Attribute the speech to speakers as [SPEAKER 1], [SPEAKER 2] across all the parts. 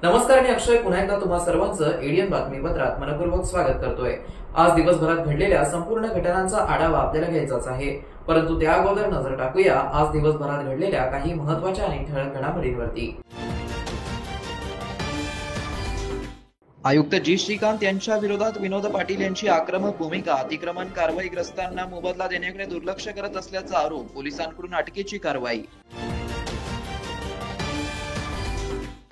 [SPEAKER 1] नमस्कार, मी अक्षय पुन्हा एकदा तुम्हा सर्वांचं एडीएन बातमीपत्रात मनपूर्वक स्वागत करतोय। आज दिवसभरात घडलेल्या संपूर्ण घटनांचा आढावा आपल्याला घ्यायचाच आहे, परंतु त्या अगोदर नजर टाकूया आज दिवसभरात घडलेल्या काही महत्त्वाच्या आणि ठळक घडामोडींवरती। आयुक्त जी श्रीकांत यांच्या विरोधात विनोद पाटील यांची आक्रमक भूमिका, अतिक्रमण कारवाईग्रस्तांना मोबदला देण्याकडे दुर्लक्ष करत असल्याचा आरोप, पोलिसांकडून अटकेची कारवाई।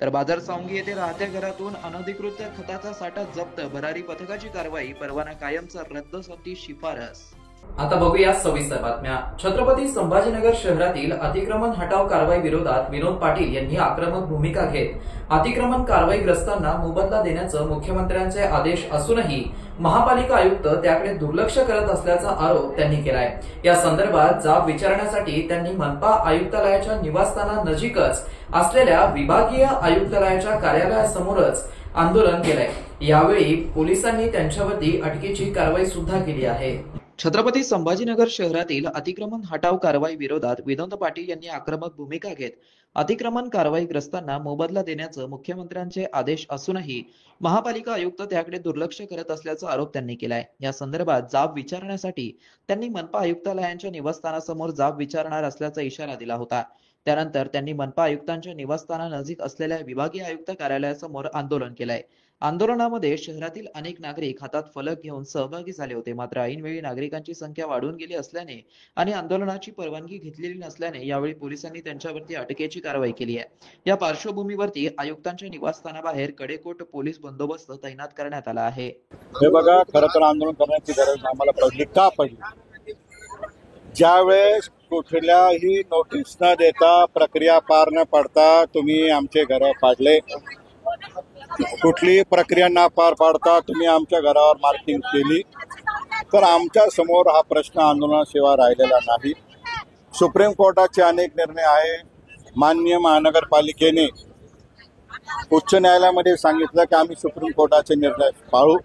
[SPEAKER 1] तर बाजार सावंगी येथे राहत्या घरातून अनधिकृत खताचा साठा जप्त, भरारी पथकाची कारवाई, परवाना कायमचा रद्दसाठी शिफारस। आता बघूया सविस्तर बातम्या। छत्रपती संभाजीनगर शहरातील अतिक्रमण हटाव कारवाई विरोधात विनोद पाटील यांनी आक्रमक भूमिका घेत अतिक्रमण कारवाईग्रस्तांना मोबदला देण्याचे मुख्यमंत्र्यांचे आदेश असूनही महापालिका आयुक्त त्याकडे दुर्लक्ष करत असल्याचा आरोप त्यांनी केलाय। या संदर्भात जाब विचारण्यासाठी त्यांनी मनपा आयुक्तालयाच्या निवासस्थानानजीकच असलेल्या विभागीय आयुक्तालयाच्या कार्यालयासमोरच आंदोलन केलंय। यावेळी पोलिसांनी त्यांच्यावरती अटकेची कारवाई सुद्धा केली आहे। छत्रपती संभाजीनगर शहरातील अतिक्रमण हटाव कारवाई विरोधात विनोद पाटील यांनी आक्रमक भूमिका घेत अतिक्रमण कारवाईग्रस्तांना मोबदला देण्याचे मुख्यमंत्र्यांचे आदेश असूनही महापालिका आयुक्त त्याकडे दुर्लक्ष करत असल्याचा आरोप त्यांनी केलाय। या संदर्भात जाब विचारण्यासाठी त्यांनी मनपा आयुक्तालयांच्या निवासस्थानासमोर जाब विचारणार असल्याचा इशारा दिला होता। त्यानंतर त्यांनी मनपा आयुक्तांच्या निवासस्थानानजीक असलेल्या विभागीय आयुक्त कार्यालयासमोर आंदोलन केलंय। आंदोलनामध्ये शहरातील अनेक नागरिक हातात फलक घेऊन सहभागी झाले होते, मात्र ऐनवेळी नागरिकांची संख्या वाढून गेली असल्याने आणि आंदोलनाची परवानगी घेतलेली नसल्याने यावेळी पोलिसांनी त्यांच्यावरती अटकेची कारवाई केली आहे। या पार्श्वभूमीवरती आयुक्तांच्या निवासस्थानाबाहेर कडेकोट पोलीस बंदोबस्त तैनात करण्यात आला आहे।
[SPEAKER 2] हे बघा, खरं तर आंदोलन करण्याची गरज आम्हाला पडली का पडली? ज्यावेळेस कुठल्याही नोटीस न देता, प्रक्रिया पार न पडता तुम्ही आमचे घर पाडले, कुठलीही प्रक्रिया न पार पाडता तुम्ही आमच्या घरावर मार्किंग केली, तर आमच्या समोर हा प्रश्न आंदोलनाशिवाय राहिलेला नाही। सुप्रीम कोर्टाचे अनेक निर्णय आहे। माननीय महानगरपालिकेने उच्च न्यायालयामध्ये सांगितलं की आम्ही सुप्रीम कोर्टाचे निर्णय पाळू,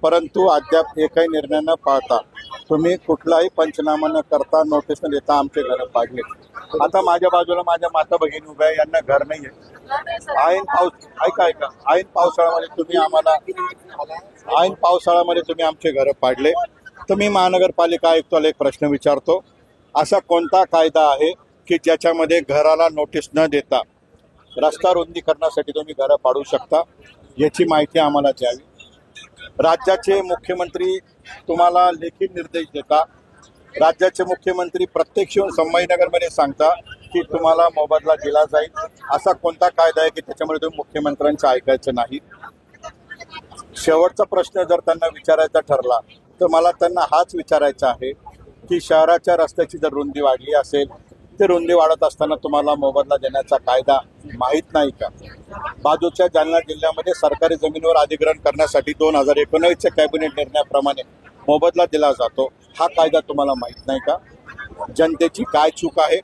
[SPEAKER 2] परंतु अद्याप एकही निर्णय न पाळता तुम्ही कुठलाही पंचनामा न करता, नोटीस न देता आमचे घर पाडले। आता माझ्या बाजूला माझ्या माता भगिनी उभ्या, यांना घर नाहीये। ऐन पावसाळ्यामध्ये तुम्ही आमचे घर पाडले। तर मी महानगरपालिका आयुक्ताला एक प्रश्न विचारतो, असा कोणता कायदा आहे की ज्याच्यामध्ये घराला नोटीस न देता रस्ता रुंदीकरणासाठी तुम्ही घर पाडू शकता? याची माहिती आम्हाला द्यावी। राज्याचे मुख्यमंत्री तुम्हाला लेखी निर्देश देता, राज्याचे मुख्यमंत्री प्रत्यक्ष येऊन संभाजीनगरमध्ये सांगता की तुम्हाला मोबदला दिला जाईल। असा कोणता कायदा आहे की त्याच्यामध्ये तुम्ही मुख्यमंत्र्यांचं ऐकायचं नाही? शेवटचा प्रश्न जर त्यांना विचारायचा ठरला तर मला त्यांना हाच विचारायचा आहे की शहराच्या रस्त्याची जर रुंदी वाढली असेल, ते रुंदी वाढत असताना तुम्हाला मोबदला देण्याचा कायदा माहीत नाही का? बाजूच्या जालना जिल्ह्यामध्ये सरकारी जमिनीवर अधिग्रहण करण्यासाठी 2019च्या कॅबिनेट निर्णयाप्रमाणे मोबदला दिला जातो, हा कायदा तुम्हाला माहीत नाही का? जनतेची काय चूक आहे?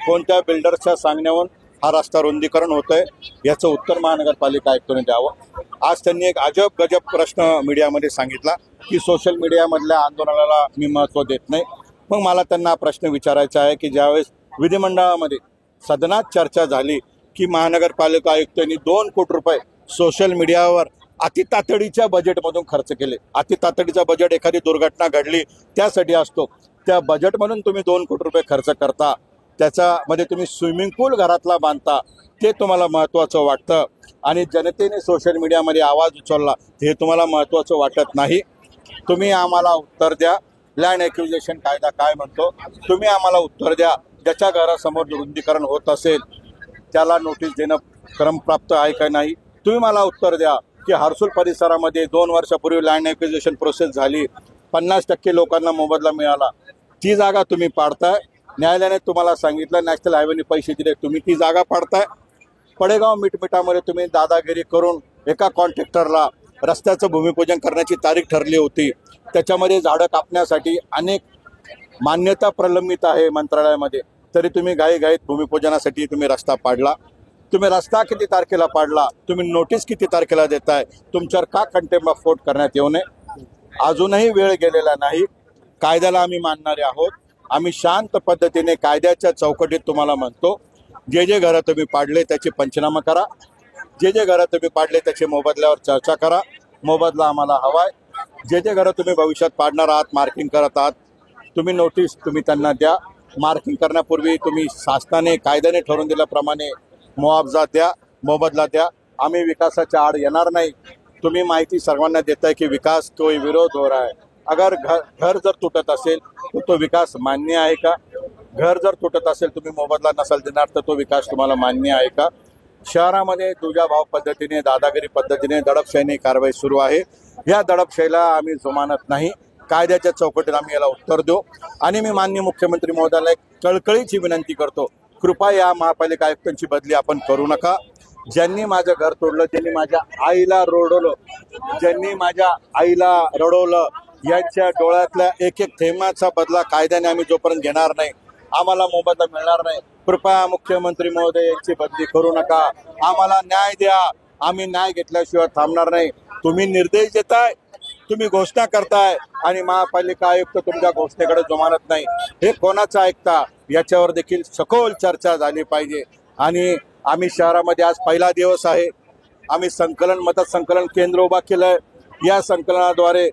[SPEAKER 2] कोणत्या बिल्डरच्या सांगण्यावरून हा रस्ता रुंदीकरण होतंय? याचं उत्तर महानगरपालिका आयुक्तांनी द्यावं। आज त्यांनी एक अजब गजब प्रश्न मीडियामध्ये सांगितला की सोशल मीडियामधल्या आंदोलनाला मी महत्त्व देत नाही। मग मला त्यांना प्रश्न विचारायचा आहे की ज्यावेळेस विधिमंडळामध्ये सदनात चर्चा झाली की महानगरपालिका आयुक्तांनी 2 कोटी रुपये सोशल मीडियावर अतितातडीच्या बजेटमधून खर्च केले। अतितातडीचा बजेट एखादी दुर्घटना घडली त्यासाठी असतो, त्या बजेटमधून तुम्ही 2 कोटी रुपये खर्च करता, त्याच्यामध्ये तुम्ही स्विमिंग पूल घरातला बांधता, ते तुम्हाला महत्त्वाचं वाटतं आणि जनतेने सोशल मीडियामध्ये आवाज उचलला हे तुम्हाला महत्त्वाचं वाटत नाही। तुम्ही आम्हाला उत्तर द्या, लँड ॲक्विजिशन कायदा काय म्हणतो? तुम्ही आम्हाला उत्तर द्या, ज्याच्या घरासमोर रुंदीकरण होत असेल त्याला नोटीस देणं क्रमप्राप्त आहे का नाही? तुम्ही मला उत्तर द्या की हर्सुल परिसरामध्ये 2 वर्षापूर्वी लँड ॲक्विजिशन प्रोसेस झाली, 50% लोकांना मोबदला मिळाला, ती जागा तुम्ही पाडताय। न्यायालयाने तुम्हाला सांगितलं नॅशनल हायवेने पैसे दिले, तुम्ही ती जागा पाडताय। पडेगाव मिटमिटामध्ये तुम्ही दादागिरी करून एका कॉन्ट्रॅक्टरला रस्त्याचं भूमिपूजन करण्याची तारीख ठरली होती. त्याच्यामध्ये झाडं कापण्यासाठी अनेक मान्यता प्रलंबित आहे मंत्रालयामध्ये, तरी तुम्ही घाईघाईत भूमिपूजनासाठी तुम्ही रस्ता पाडला. तुम्ही रस्ता किती तारखेला पाडला, तुम्ही नोटीस किती तारखेला देताय, तुमच्यावर का कंटेम्प्ट ऑफ कोर्ट करण्यात येऊ नये? अजूनही वेळ गेलेला नाही. कायद्याला आम्ही मानणारे आहोत. आम्ही शांत पद्धतीने कायद्याच्या चौकटीत तुम्हाला म्हणतो, जे घरं तुम्ही पाडले त्याचे पंचनामा करा, जे घरं तुम्ही पाडले त्याचे मोबदल्यावर चर्चा करा. मोबदला आम्हाला हवाय. जे घरं तुम्ही भविष्यात पाडणार आहात, मार्किंग करत आहात, तुम्ही नोटीस तुम्ही त्यांना द्या. मार्किंग करण्यापूर्वी तुम्ही शासनाने कायद्याने ठरवून दिल्याप्रमाणे मुआवजा द्या, मोबदला द्या. आम्ही विकासाच्या आड येणार नाही. तुम्ही माहिती सर्वांना देताय की विकास कोई विरोध हो रहा है. अगर घर जर तुटत असेल तर तो विकास मान्य आहे का? घर जर तुटत असेल, तुम्ही मोबदला नसाल देणार तर तो विकास तुम्हाला मान्य आहे का? शहरामध्ये दुजाभाव पद्धतीने, दादागिरी पद्धतीने दडपशाहीने कारवाई सुरू आहे. या दडपशाहीला आम्ही जुमानत नाही. कायद्याच्या चौकटीत आम्ही याला उत्तर देऊ. आणि मी माननीय मुख्यमंत्री महोदयाला एक कळकळीची विनंती करतो, कृपया या महापालिका आयुक्तांची बदली आपण करू नका. ज्यांनी माझं घर तोडलं, ज्यांनी माझ्या आईला रडवलं, यांच्या डोळ्यातल्या एक एक थेंबाचा बदला कायद्याने आम्ही जोपर्यंत घेणार नाही, आम्हाला मोबदला मिळणार नाही. कृपया मुख्यमंत्री महोदय यांची बदली करू नका. आम्हाला न्याय द्या. आम्ही न्याय घेतल्याशिवाय थांबणार नाही. तुम्ही निर्देश देताय, तुम्ही घोषणा करताय आणि महापालिका आयुक्त तुमच्या घोषणेकडे जुमानत नाही. हे कोणाचं ऐकता? याच्यावर देखील सखोल चर्चा झाली पाहिजे. आणि आम्ही शहरामध्ये आज पहिला दिवस आहे. आम्ही मदत संकलन केंद्र उभा केलंय. या संकलनाद्वारे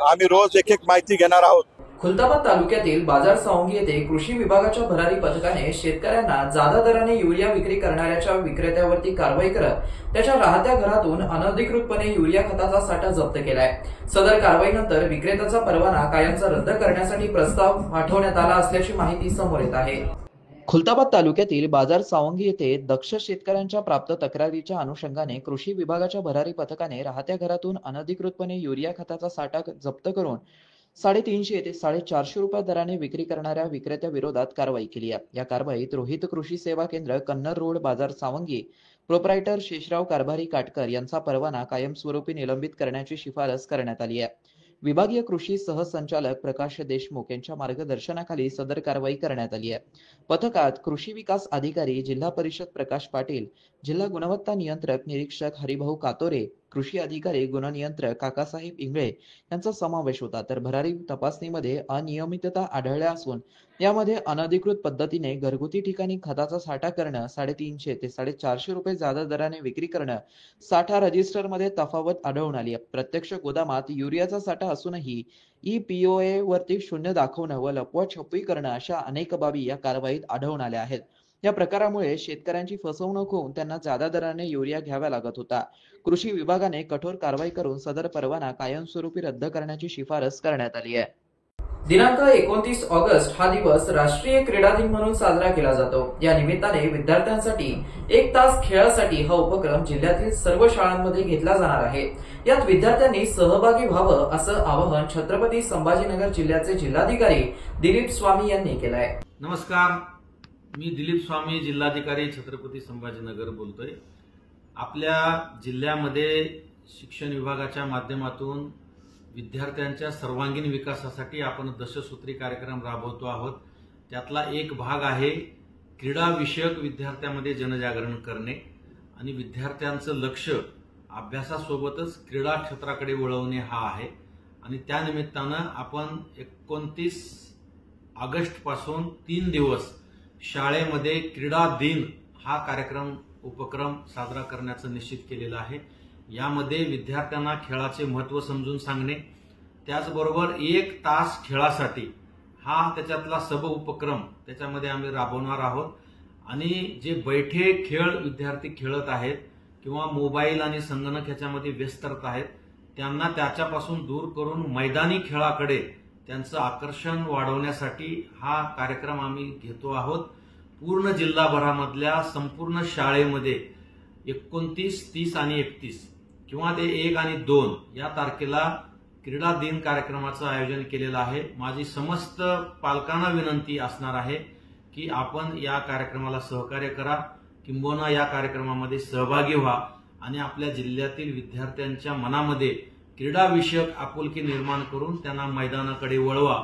[SPEAKER 2] आम्ही रोज एक माहिती घेणार आहोत.
[SPEAKER 1] खुलताबाद तालुक्यातील बाजार सावंगी येथे कृषी विभागाच्या भरारी पथकाने शेतकऱ्यांना जादा दराने युरिया विक्री करणाऱ्याच्या विक्रेत्यावरती कारवाई करत त्याच्या राहत्या घरातून अनधिकृतपणे युरिया खताचा साठा जप्त केलाय. सदर कारवाईनंतर विक्रेत्याचा परवाना कायमचा रद्द करण्यासाठी प्रस्ताव पाठवण्यात आला असल्याची माहिती समोर येत आहे. खुलताबाद तालुक्यातील बाजार सावंगी येथे दक्ष शेतकऱ्यांच्या प्राप्त तक्रारीच्या अनुषंगाने कृषी विभागाच्या भरारी पथकाने राहत्या घरातून अनधिकृतपणे युरिया खताचा साठा जप्त करून 350 ते 450 रुपये दराने विक्री करणाऱ्या विक्रेत्याविरोधात कारवाई केली आहे. या कारवाईत रोहित कृषी सेवा केंद्र, कन्नर रोड, बाजार सावंगी प्रोप्रायटर शेषराव कारभारी काटकर यांचा परवाना कायमस्वरूपी निलंबित करण्याची शिफारस करण्यात आली आहे. विभागीय कृषी सहसंचालक प्रकाश देशमुख यांच्या मार्गदर्शनाखाली सदर कारवाई करण्यात आली आहे. पथकात कृषी विकास अधिकारी जिल्हा परिषद प्रकाश पाटील, जिल्हा गुणवत्ता नियंत्रक निरीक्षक हरिभाऊ कातोरे, कृषी अधिकारी गुणनियंत्रक काकासाहेब इंगळे यांचा समावेश होता. तर भरारी तपासणीमध्ये अनियमितता आढळल्या असून यामध्ये अनधिकृत पद्धतीने घरगुती ठिकाणी खताचा साठा करणं, 350 ते 450 रुपये जादा दराने विक्री करणं, साठा रजिस्टरमध्ये तफावत आढळून आली आहे. प्रत्यक्ष गोदामात युरियाचा साठा असूनही EPOA वरती 0 दाखवणं व लपवाछपवी करणं अशा अनेक बाबी या कारवाईत आढळून आल्या आहेत. या प्रकारामुळे शेतकऱ्यांची फसवणूक होऊन त्यांना जादा दराने युरिया घ्यावा लागत होता. कृषी विभागाने कठोर कारवाई करून सदर परवाना कायमस्वरूपी रद्द करण्याची शिफारस करण्यात आली आहे. दिनांक 29 ऑगस्ट हा दिवस राष्ट्रीय क्रीडा दिन म्हणून साजरा केला जातो. या निमित्ताने विद्यार्थ्यांसाठी 1 तास खेळासाठी हा उपक्रम जिल्ह्यातील सर्व शाळांमध्ये घेतला जाणार आहे. यात विद्यार्थ्यांनी सहभागी व्हावं असं आवाहन छत्रपती संभाजीनगर जिल्ह्याचे जिल्हाधिकारी दिलीप स्वामी यांनी केलं आहे.
[SPEAKER 3] नमस्कार, मी दिलीप स्वामी, जिल्हाधिकारी छत्रपती संभाजीनगर बोलतोय. आपल्या जिल्ह्यामध्ये शिक्षण विभागाच्या माध्यमातून विद्यार्थ्यांच्या सर्वांगीण विकासासाठी आपण दशसूत्री कार्यक्रम राबवतो आहोत. त्यातला एक भाग आहे क्रीडा विषयक विद्यार्थ्यांमध्ये जनजागरण करणे आणि विद्यार्थ्यांचं लक्ष अभ्यासासोबतच क्रीडा क्षेत्राकडे वळवणे हा आहे. आणि त्यानिमित्तानं आपण 29 ऑगस्ट पासून 3 दिवस शाळेमध्ये क्रीडा दिन हा उपक्रम साजरा करण्याचं निश्चित केलेलं आहे. यामध्ये विद्यार्थ्यांना खेळाचे महत्त्व समजून सांगणे, त्याचबरोबर 1 तास खेळासाठी हा त्याच्यातला सब उपक्रम त्याच्यामध्ये आम्ही राबवणार आहोत. आणि जे बैठे खेळ विद्यार्थी खेळत आहेत किंवा मोबाईल आणि संगणक ह्याच्यामध्ये व्यस्त आहेत, त्यांना त्याच्यापासून दूर करून मैदानी खेळाकडे त्यांचं आकर्षण वाढवण्यासाठी हा कार्यक्रम आम्ही घेतो आहोत. पूर्ण जिल्हाभरामधल्या संपूर्ण शाळेमध्ये 29, 30 आणि 31 किंवा ते 1 आणि 2 या तारखेला क्रीडा दिन कार्यक्रमाचं आयोजन केलेलं आहे. माझी समस्त पालकांना विनंती असणार आहे की आपण या कार्यक्रमाला सहकार्य करा, किंबहुना या कार्यक्रमामध्ये सहभागी व्हा आणि आपल्या जिल्ह्यातील विद्यार्थ्यांच्या मनामध्ये क्रीडाविषयक आपुलकी निर्माण करून त्यांना मैदानाकडे वळवा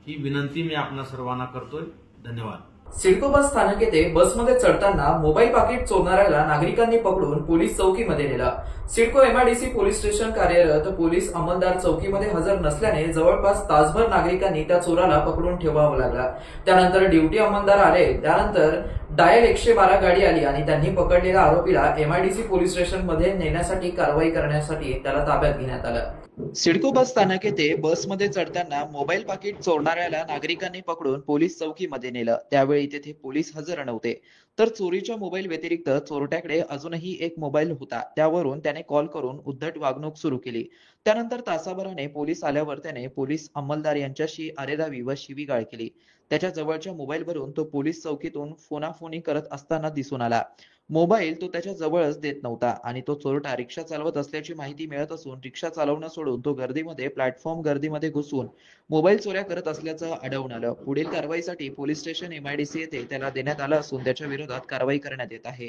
[SPEAKER 3] ही विनंती मी आपणा सर्वांना करतोय. धन्यवाद.
[SPEAKER 1] सिडको बस स्थानक येथे बसमध्ये चढताना मोबाईल पाकिट चोरणाऱ्याला नागरिकांनी पकडून पोलीस चौकीमध्ये नेलं. सिडको एमआयडीसी पोलीस स्टेशन कार्यरत पोलीस अंमलदार चौकीमध्ये हजर नसल्याने जवळपास तासभर नागरिकांनी त्या चोराला पकडून ठेवावं लागलं. त्यानंतर ड्युटी अंमलदार आले. त्यानंतर डायल 112 गाडी आली आणि त्यांनी पकडलेल्या आरोपीला एमआयडीसी पोलीस स्टेशन मध्ये नेण्यासाठी कारवाई करण्यासाठी त्याला ताब्यात घेण्यात आलं. सिडको बस स्थानक येथे बसमध्ये चढताना मोबाईल पाकिट चोरणाऱ्याला नागरिकांनी पकडून पोलीस चौकीमध्ये नेलं. त्यावेळी तेथे पोलीस हजर नव्हते. तर चोरीच्या मोबाईल व्यतिरिक्त चोरट्याकडे अजूनही एक मोबाईल होता. त्यावरून त्याने कॉल करून उद्धट वागणूक सुरू केली. त्यानंतर तासाभराने पोलीस आल्यावर त्याने पोलीस अंमलदार यांच्याशी अरेरावी व शिवीगाळ केली. त्याच्या जवळच्या मोबाईलवरून तो पोलीस चौकीतून फोनाफोनी करत असताना दिसून आला. मोबाईल तो त्याच्या जवळच देत नव्हता आणि तो चोरटा रिक्षा चालवत असल्याची माहिती मिळत असून रिक्षा चालवणं सोडून तो गर्दीमध्ये प्लॅटफॉर्म गर्दीमध्ये घुसून मोबाईल चोऱ्या करत असल्याचं आढळून आलं. पुढील कारवाईसाठी पोलीस स्टेशन एमआयडीसी येथे त्याला देण्यात आलं असून त्याच्या विरोधात कारवाई करण्यात येत आहे.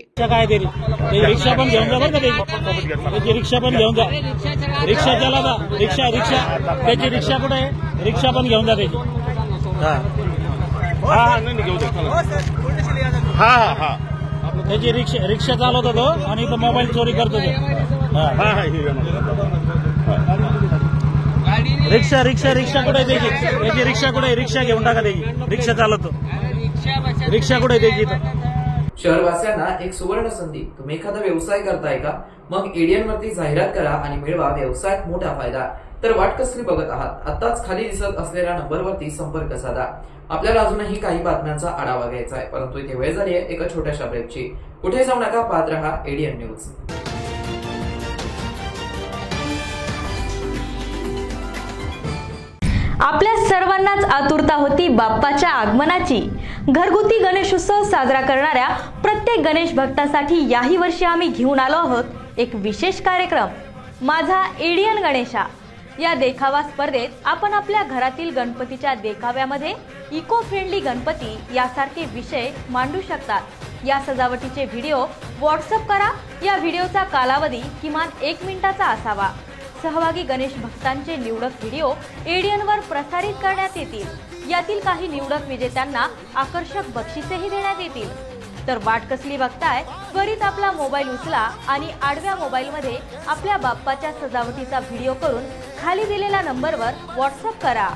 [SPEAKER 4] रिक्षा पण घेऊन जा बरं का त्याची रिक्षा पण घेऊन जा. रिक्षा चालवा रिक्षा त्याची रिक्षा कुठे आहे? रिक्षा पण घेऊन जा त्याची. त्याची रिक्षा चालवतो तो आणि तो मोबाईल चोरी करतो तो. रिक्षा कुठे आहे त्याची? त्याची रिक्षा कुठे आहे? रिक्षा घेऊन टाका त्याची. रिक्षा चालवतो. रिक्षा कुठे आहे त्याची?
[SPEAKER 1] शहरवासियांना एक सुवर्ण संधी. तुम्ही एखादा व्यवसाय करताय का? मग एडीएन वरती जाहिरात करा आणि मिळवा व्यवसायात मोठा फायदा. तर वाट कसली बघत आहात? आताच खाली दिसत असलेल्या नंबरवरती संपर्क साधा. आपल्याला अजूनही काही बातम्यांचा आढावा घ्यायचा आहे, परंतु इथे वेळ झाली आहे एका छोट्याशा ब्रेकची. कुठे जाऊ नका, पाहत रहा एडीएन न्यूज.
[SPEAKER 5] आपल्या सर्वांनाच आतुरता होती बाप्पाच्या आगमनाची. घरगुती गणेशोत्सव साजरा करणाऱ्या प्रत्येक गणेश भक्तासाठी याही वर्षी आम्ही घेऊन आलो आहोत एक विशेष कार्यक्रम, माझा एडीएन गणेशा. या देखावा स्पर्धेत आपण आपल्या घरातील गणपतीच्या देखाव्यामध्ये इको फ्रेंडली गणपती यासारखे विषय मांडू शकतात. या सजावटीचे व्हिडिओ व्हॉट्सअप करा. या व्हिडिओचा कालावधी किमान 1 मिनिटाचा असावा. सहभागी गणेश भक्तांचे निवडक व्हिडिओ एडीएनवर प्रसारित करण्यात येतील. यातील काही निवडक विजेत्यांना आकर्षक बक्षिसेही देण्यात येतील. तर वाट कसली बघताय? त्वरित आपला मोबाईल उचला आणि आडव्या मोबाईलमध्ये आपल्या बाप्पाच्या सजावटीचा व्हिडिओ करून खाली दिलेल्या नंबरवर व्हॉट्सअप करा.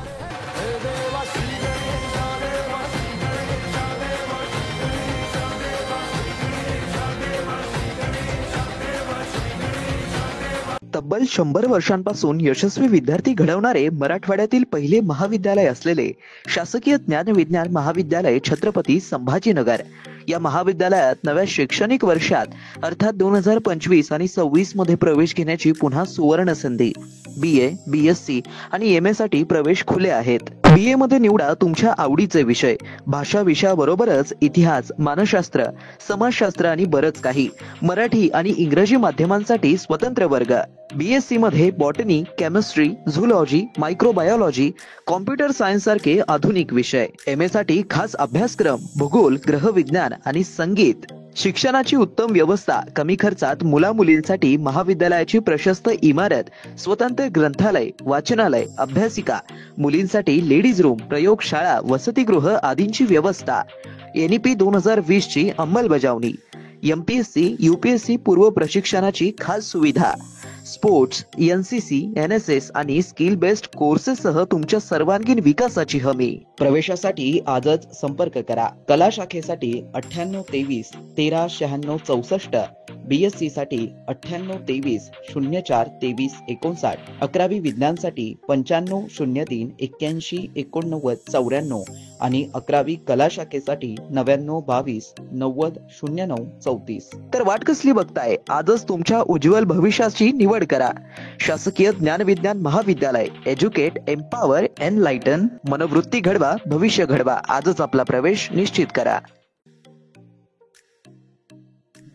[SPEAKER 1] तब्बल 100 वर्षांपासून यशस्वी विद्यार्थी घडवणारे मराठवाड्यातील पहिले महाविद्यालय असलेले शासकीय ज्ञान विज्ञान महाविद्यालय छत्रपती संभाजीनगर या महाविद्यालयात नव्या शैक्षणिक वर्षात अर्थात 2025 आणि 26 मध्ये प्रवेश घेण्याची पुन्हा सुवर्ण संधी. BA, BSc आणि MA साठी प्रवेश खुले आहेत. BA मध्ये निवडा तुमच्या आवडीचे विषय. भाषा विषयाबरोबरच इतिहास, मानसशास्त्र, समाजशास्त्र आणि बरंच काही. मराठी आणि इंग्रजी माध्यमांसाठी स्वतंत्र वर्ग. BSc मध्ये botany, chemistry, zoology, microbiology, computer science सारखे आधुनिक विषय. MA साठी खास अभ्यासक्रम, भूगोल, ग्रहविज्ञान आणि संगीत. शिक्षणाची उत्तम व्यवस्था, कमी खर्चात मुला-मुलींसाठी महाविद्यालयाची प्रशस्त इमारत, स्वतंत्र ग्रंथालय, वाचनालय, अभ्यासिका, मुलींसाठी लेडीज रूम, प्रयोगशाळा, वसतिगृह आदींची व्यवस्था. NEP 2020 ची अंमलबजावणी. MPSC, UPSC पूर्व प्रशिक्षणाची खास सुविधा. स्पोर्ट्स, NCC, NSS आणि स्किल बेस्ड कोर्सेस सह तुमच्या सर्वांगीण विकासाची हमी. प्रवेशासाठी आजच संपर्क करा. कला शाखेसाठी 9823 139664, BSc साठी 9823 04 23 59, 11वी विज्ञानसाठी 9503 81 89 94 आणि 11वी कला शाखेसाठी 9922 90 09 34. तर वाट कसली बघताय? आजच तुमच्या उज्ज्वल भविष्याची निवड करा. शासकीय ज्ञान विज्ञान महाविद्यालय. Educate, empower, enlighten. मनोवृत्ती घडवा, भविष्य घडवा. आजच आपला प्रवेश निश्चित करा.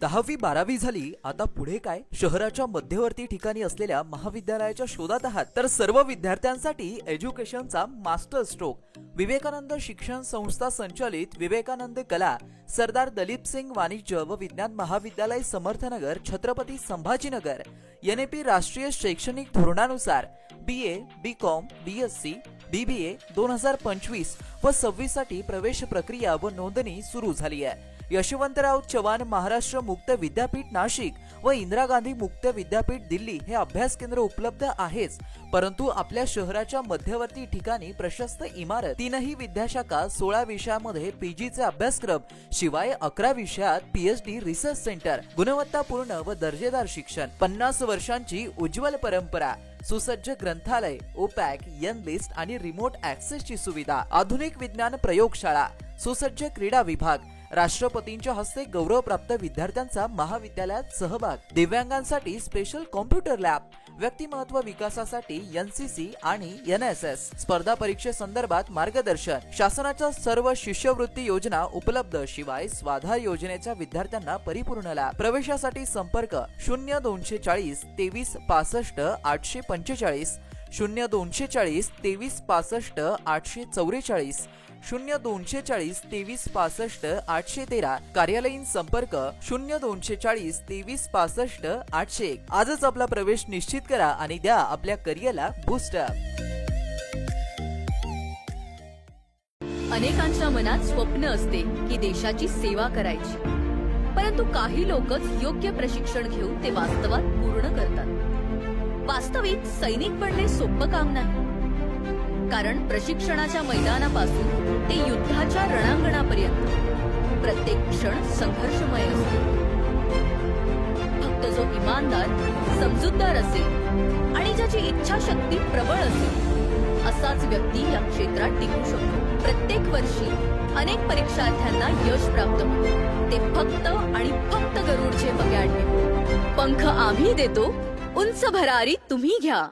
[SPEAKER 6] 10वी 12वी झाली, आता पुढे काय? शहराच्या मध्यवर्ती ठिकाणी असलेल्या महाविद्यालयाच्या शोधात आहात तर सर्व विद्यार्थ्यांसाठी एज्युकेशनचा मास्टर स्ट्रोक विवेकानंद शिक्षण संस्था संचालित विवेकानंद कला सरदार दलीप सिंग वाणिज्य व विज्ञान महाविद्यालय समर्थनगर छत्रपती संभाजीनगर NAP राष्ट्रीय शैक्षणिक धोरणानुसार BA, BCom, BSc, BBA 2025 व 26 साठी प्रवेश प्रक्रिया व नोंदणी सुरू झाली आहे। यशवंतराव चव्हाण महाराष्ट्र मुक्त विद्यापीठ नाशिक व इंदिरा गांधी मुक्त विद्यापीठ दिल्ली हे अभ्यास केंद्र उपलब्ध आहेच, परंतु आपल्या शहराच्या मध्यवर्ती ठिकाणी प्रशस्त इमारत, 3ही विद्याशाखा, 16 विषयामध्ये PGचे अभ्यासक्रम, शिवाय 11 विषयात PhD रिसर्च सेंटर, गुणवत्तापूर्ण व दर्जेदार शिक्षण, 50 वर्षांची उज्ज्वल परंपरा, सुसज्ज ग्रंथालय, ओपॅक, लिस्ट आणि रिमोट ऍक्सेसची सुविधा, आधुनिक विज्ञान प्रयोगशाळा, सुसज्ज क्रीडा विभाग, राष्ट्रपतींच्या हस्ते गौरवप्राप्त विद्यार्थ्यांचा महाविद्यालयात सहभाग, दिव्यांगांसाठी स्पेशल कॉम्प्युटर लॅब, व्यक्तिमत्व विकासासाठी NCC आणि NSS, स्पर्धा परीक्षेसंदर्भात मार्गदर्शन, शासनाच्या सर्व शिष्यवृत्ती योजना उपलब्ध, शिवाय स्वाधार योजनेच्या विद्यार्थ्यांना परिपूर्ण लाभ। प्रवेशासाठी संपर्क 0240 23 65 845, 0240 23 65 844, 0240 23 65 813, कार्यालयीन संपर्क 0240 23 65 801। आजच आपला प्रवेश निश्चित करा आणि द्या आपल्या करिअरला बूस्टअप।
[SPEAKER 7] अनेकांच्या मनात स्वप्न असते की देशाची सेवा करायची, परंतु काही लोकच योग्य प्रशिक्षण घेऊन ते वास्तवात पूर्ण करतात। वास्तविक सैनिक बनणे सोपं काम नाही, कारण प्रशिक्षणाच्या मैदानापासून ते युद्धाच्या रणांगणापर्यंत प्रत्येक क्षण संघर्षमय असतो। फक्त जो इमानदार, समजूतदार असेल आणि ज्याची इच्छाशक्ती प्रबळ असेल असाच व्यक्ती या क्षेत्रात टिकू शकतो। प्रत्येक वर्षी अनेक परीक्षार्थ्यांना यश प्राप्त होते, ते फक्त आणि फक्त गरुडचे बघ्याडणे। पंख आम्ही देतो, उंच भरारी तुम्ही घ्या।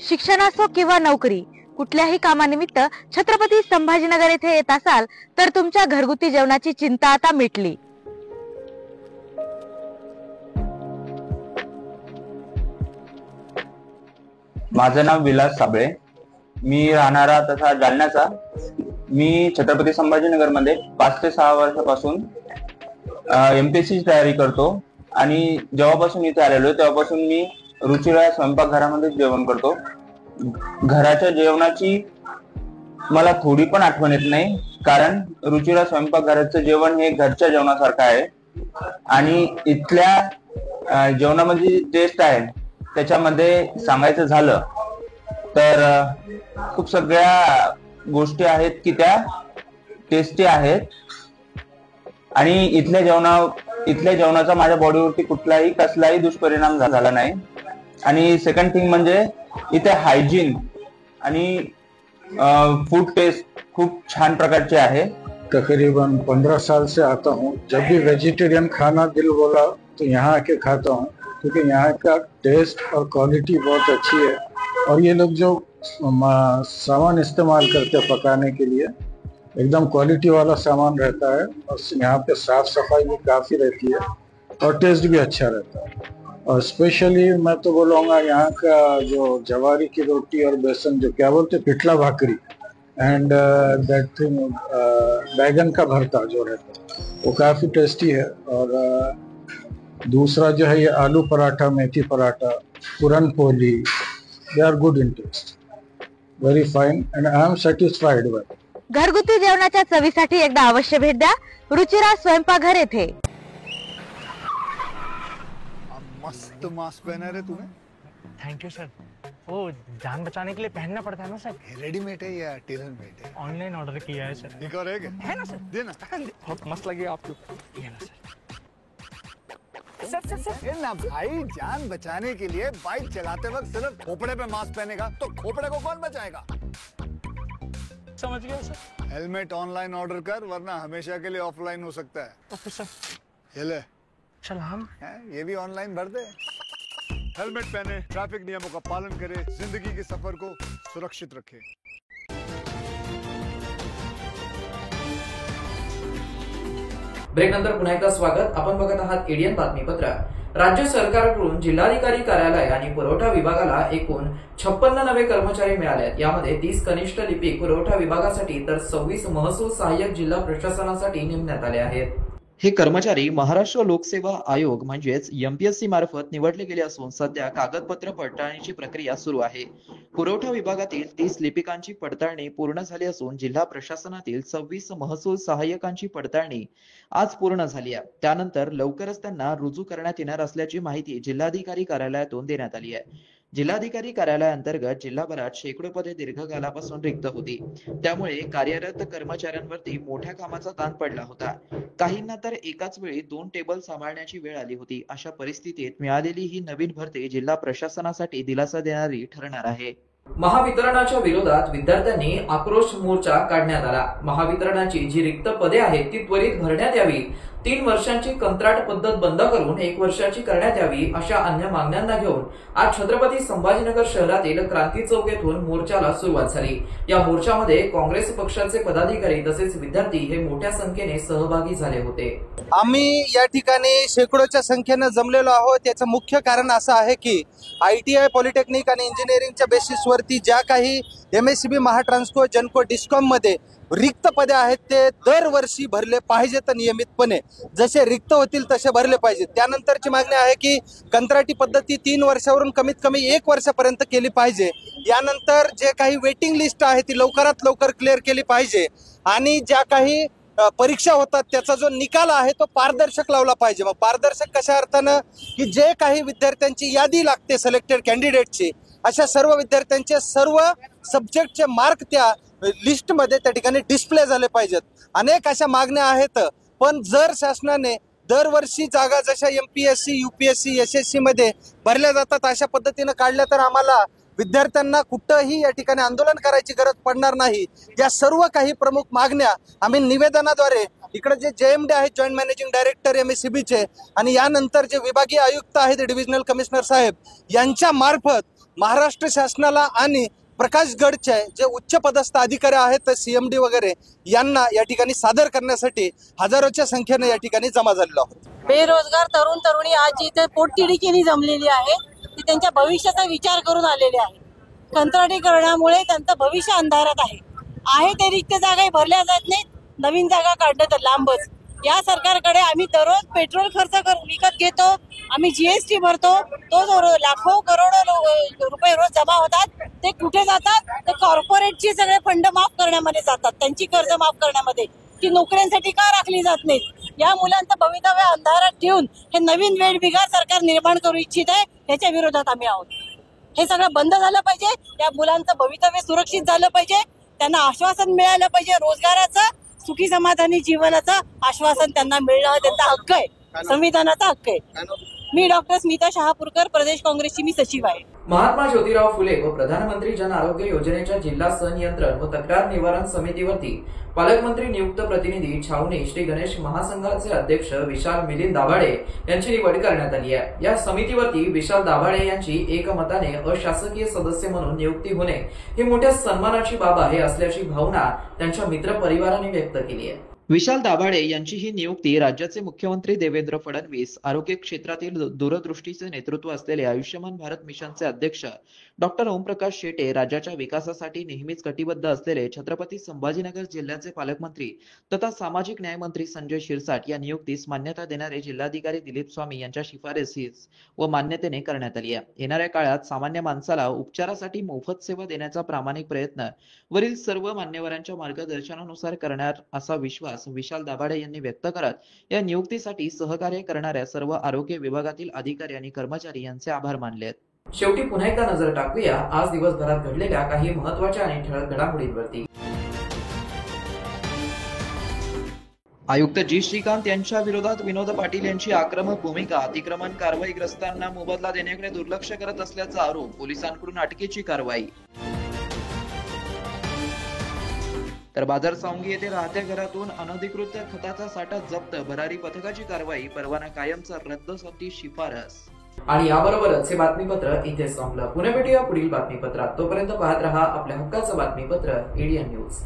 [SPEAKER 5] शिक्षण असो किंवा नोकरी, कुठल्याही कामानिमित्त छत्रपती संभाजीनगर येथे येत असाल तर तुमच्या घरगुती जेवणाची चिंता आता मिटली।
[SPEAKER 8] माझं नाव विलास साबळे, मी राहणारा तसा जालन्याचा। मी छत्रपती संभाजीनगर मध्ये 5 ते 6 वर्षापासून MPSC ची तयारी करतो आणि जेव्हापासून इथे आलेलो तेव्हापासून मी रुचिरा स्वयंपाकघरामध्ये जेवण करतो। घराच्या जेवणाची मला थोडी पण आठवण येत नाही, कारण रुचिरा स्वयंपाकघराचं जेवण हे घरच्या जेवणासारखं आहे आणि इथल्या जेवणामध्ये टेस्ट आहे त्याच्यामध्ये सांगायचं झालं तर खूप सगळ्या गोष्टी आहेत की त्या टेस्टी आहेत आणि इथल्या जेवणाचा माझ्या बॉडीवरती कसलाही दुष्परिणाम झाला नाही। आणि सेकंड थिंग म्हणजे इथे हायजीन आणि फूड टेस्ट खूप छान प्रकारचे आहे।
[SPEAKER 9] तकरीबन 15 साल से आता हूँ। जब भी वेजिटेरियन खाना दिल बोला तो यहाँ आके खाता हूँ, क्योंकि यहाँ का टेस्ट और क्वालिटी बहुत अच्छी है और ये लोग जो सामान इस्तेमाल करते हैं पकाने के लिए एकदम क्वालिटी वाला सामान रहता है और यहाँ पे साफ सफाई भी काफ़ी रहती है और टेस्ट भी अच्छा रहता है। और स्पेशली मैं तो बोलूँगा यहाँ का जो जवारी की रोटी और बेसन जो क्या बोलते पिठला भाकरी एंड दैट थिंग बैगन का भरता जो रहता है वो काफ़ी टेस्टी है। और दूसरा जो है ये आलू पराठा, मेथी paratha, puran poli, they are good in taste, very fine and I am satisfied with.
[SPEAKER 5] घरगुती जेवणाच्या चवीसाठी एकदा अवश्य भेट द्या रुचिरा स्वयंपाकघर येथे।
[SPEAKER 10] मस्त मास्क पहना रे तूने।
[SPEAKER 11] Thank you sir. वो जान बचाने के लिए पहनना पड़ता है ना सर।
[SPEAKER 10] रेडीमेड है या टेलर मेड है?
[SPEAKER 11] ऑनलाइन ऑर्डर किया है सर।
[SPEAKER 10] एक और है
[SPEAKER 11] ना सर?
[SPEAKER 10] देना।
[SPEAKER 11] बहुत मस्त लगे आपको। ये ना सर।
[SPEAKER 10] सर ना भाई, जान बचाने के लिए बाइक चलाते वक्त सिर्फ खोपड़े पे मास्क पहनेगा तो खोपड़े को कौन बचाएगा?
[SPEAKER 11] समझ गया सर।
[SPEAKER 10] हेलमेट ऑनलाइन ऑर्डर कर, वरना हमेशा के लिए ऑफलाइन हो सकता है।
[SPEAKER 11] Okay sir.
[SPEAKER 10] ये ले।
[SPEAKER 11] चल हम
[SPEAKER 10] ये भी ऑनलाइन भर दे। हेलमेट पहने, ट्रैफिक नियमों का पालन करें, जिंदगी के सफर को सुरक्षित रखें।
[SPEAKER 1] ब्रेक नंतर पुन्हा एकदा स्वागत. आपण बघत आहात एडीएन बातमीपत्र. राज्य सरकारकडून जिल्हाधिकारी कार्यालय आणि पुरवठा विभागाला एकूण 56 नवे कर्मचारी मिळाले आहेत. यामध्ये 30 कनिष्ठ लिपिक पुरवठा विभागासाठी तर 26 महसूल सहाय्यक जिल्हा प्रशासनासाठी नेमण्यात आले आहेत. हे कर्मचारी महाराष्ट्र लोकसेवा आयोग म्हणजेच एमपीएससी मार्फत निवडले गेले असून सध्या कागदपत्र पडताळणीची प्रक्रिया सुरू आहे. पुरवठा विभागातील 30 लिपिकांची पडताळणी पूर्ण झाली असून जिल्हा प्रशासनातील 26 महसूल सहाय्यकांची पडताळणी आज पूर्ण झाली आहे. त्यानंतर लवकरच त्यांना रुजू करण्यात येणार असल्याची माहिती जिल्हाधिकारी कार्यालयातून देण्यात आली आहे. जिल्हाधिकारी कार्यालयाअंतर्गत जिल्हाभरात शेकडो पदे दीर्घकालापासून रिक्त होती. त्यामुळे कार्यरत कर्मचाऱ्यांवरती मोठ्या कामाचा ताण पडला होता. काहींना तर एकाच वेळी 2 टेबल सांभाळण्याची वेळ आली होती. अशा परिस्थितीत मिळालेली ही नवीन भरती जिल्हा प्रशासनासाठी दिलासा देणारी ठरणार आहे. महावितरणाच्या विरोधात विद्यार्थ्यांनी आक्रोश मोर्चा काढण्यात आला. महावितरणाची जी रिक्त पदे आहेत ती त्वरित भरण्यात यावी, 3 वर्षांची कंत्राट पद्धत बंद करून 1 वर्षाची करण्यात यावी अशा अन्य मागण्यांना घेऊन आज छत्रपती संभाजीनगर शहरातील क्रांती चौक येथून मोर्चाला सुरुवात झाली. या मोर्चामध्ये काँग्रेस पक्षाचे पदाधिकारी तसेच विद्यार्थी हे मोठ्या संख्येने सहभागी झाले होते.
[SPEAKER 12] आम्ही या ठिकाणी शेकडोच्या संख्येने जमलेलो आहोत. याचं मुख्य कारण असं आहे की ITI पॉलिटेक्निक आणि इंजिनिअरिंगच्या बेसिसवरती ज्या काही MSCB, महाट्रान्सको, जेनको, डिस्कॉम मध्ये रिक्त पदे आहेत ते दरवर्षी भरले पाहिजेत. नियमितपणे जसे रिक्त होतील तसे भरले पाहिजेत. त्यानंतरची मागणी आहे की कंत्राटी पद्धती 3 वर्षावरून कमीत कमी 1 वर्षापर्यंत केली पाहिजे. यानंतर जे काही वेटिंग लिस्ट आहे ती लवकरात लवकर क्लिअर केली पाहिजे आणि ज्या काही परीक्षा होतात त्याचा जो निकाल आहे तो पारदर्शक लावला पाहिजे. मग पारदर्शक कशा अर्थानं की जे काही विद्यार्थ्यांची यादी लागते सिलेक्टेड कॅन्डिडेटची, अशा सर्व विद्यार्थ्यांचे सर्व सब्जेक्टचे मार्क त्या लिस्टमध्ये त्या ठिकाणी डिस्प्ले झाले पाहिजेत. अनेक अशा मागण्या आहेत. पण जर शासनाने दरवर्षी जागा जशा MPSC, UPSC, SSC मध्ये भरल्या जातात अशा पद्धतीनं काढल्या तर आम्हाला विद्यार्थ्यांना कुठंही या ठिकाणी आंदोलन करायची गरज पडणार नाही. या सर्व काही प्रमुख मागण्या आम्ही निवेदनाद्वारे इकडे जे JMD आहेत, जॉईंट मॅनेजिंग डायरेक्टर MSCBचे, आणि यानंतर जे विभागीय आयुक्त आहेत डिव्हिजनल कमिशनर साहेब यांच्या मार्फत महाराष्ट्र शासनाला आणि प्रकाश गडचे जे उच्च पदस्थ अधिकारी आहेत CMD वगैरे यांना या ठिकाणी सादर करण्यासाठी हजारोच्या संख्येने या ठिकाणी जमा झालेलो आहोत.
[SPEAKER 13] बेरोजगार तरुण तरुणी आज इथे पोटतिडकीने जमलेली आहे. ती त्यांच्या भविष्याचा विचार करून आलेले आहे. कंत्राटीकरणामुळे त्यांचं भविष्य अंधारात आहे ते रिक्त जागा भरल्या जात नाहीत. नवीन जागा काढणं तर लांबच. या सरकारकडे आम्ही दररोज पेट्रोल खर्च विकत घेतो, आम्ही GST भरतो, तो जो लाखो करोडो रुपये रोज जमा होतात ते कुठे जातात? तर कॉर्पोरेटची सगळे फंड माफ करण्यामध्ये जातात, त्यांची कर्ज माफ करण्यामध्ये. ती नोकऱ्यांसाठी का राखली जात नाहीत? या मुलांचं भवितव्य अंधारात ठेवून हे नवीन वेठबिगार सरकार निर्माण करू इच्छित आहे. याच्या विरोधात आम्ही आहोत. हे सगळं बंद झालं पाहिजे. या मुलांचं भवितव्य सुरक्षित झालं पाहिजे. त्यांना आश्वासन मिळालं पाहिजे. रोजगाराचं, सुखी समाधानी जीवनाचं आश्वासन त्यांना मिळणं त्यांचा हक्क आहे, संविधानाचा हक्क आहे. मी डॉक्टर स्मिता शहापूरकर, प्रदेश काँग्रेसची मी सचिव आहे.
[SPEAKER 1] महात्मा ज्योतिराव फुले व प्रधानमंत्री जन आरोग्य योजनेच्या जिल्हा संनियंत्रण व तक्रार निवारण समितीवरती पालकमंत्री नियुक्त प्रतिनिधी छावणी श्री गणेश महासंघाचे अध्यक्ष विशाल मिलिंद दाभाडे यांची निवड करण्यात आली आहे. या समितीवरती विशाल दाभाडे यांची एकमताने अशासकीय सदस्य म्हणून नियुक्ती होणे ही मोठ्या सन्मानाची बाब आहे असल्याची भावना त्यांच्या मित्र परिवाराने व्यक्त केली आहे. विशाल दाभाडे यांची ही नियुक्ती राज्याचे मुख्यमंत्री देवेंद्र फडणवीस, आरोग्य क्षेत्रातील दूरदृष्टीचे नेतृत्व असलेले आयुष्यमान भारत मिशनचे अध्यक्ष डॉक्टर ओमप्रकाश शेटे, राज्याच्या विकासासाठी नेहमीच कटिबद्ध असलेले छत्रपती संभाजीनगर जिल्ह्याचे पालकमंत्री तथा सामाजिक न्याय मंत्री संजय शिरसाट या नियुक्तीस मान्यता देणारे जिल्हाधिकारी दिलीप स्वामी यांच्या शिफारसीस व मान्यतेने करण्यात आली आहे. येणाऱ्या काळात सामान्य माणसाला उपचारासाठी मोफत सेवा देण्याचा प्रामाणिक प्रयत्न वरील सर्व मान्यवरांच्या मार्गदर्शनानुसार करणार असा विश्वास विशाल दाभाडे यांनी व्यक्त करत या नियुक्तीसाठी सहकार्य करणाऱ्या सर्व आरोग्य विभागातील अधिकारी आणि कर्मचारी यांचे आभार मानले. शेवटी पुन्हा एकदा नजर टाकूया आज दिवसभरात घडलेल्या काही महत्त्वाच्या आणि ठळक घडामोडींवरती. आयुक्त जी श्रीकांत यांच्या विरोधात विनोद पाटील यांची आक्रमक भूमिका, अतिक्रमण कारवाईग्रस्तांना मोबदला देण्याकडे दुर्लक्ष करत असल्याचा आरोप, पोलिसांकडून अटकेची कारवाई. तर बाजार सावंगी येथे राहत्या घरातून अनधिकृत खताचा साठा जप्त, भरारी पथकाची कारवाई, परवाना कायमचा रद्दसाठी शिफारस. आणि याबरोबरच हे बातमीपत्र इथे संपलं. पुन्हा भेटूया पुढील बातमीपत्रात. तोपर्यंत पाहत रहा आपल्या हक्काचं बातमीपत्र ADN न्यूज.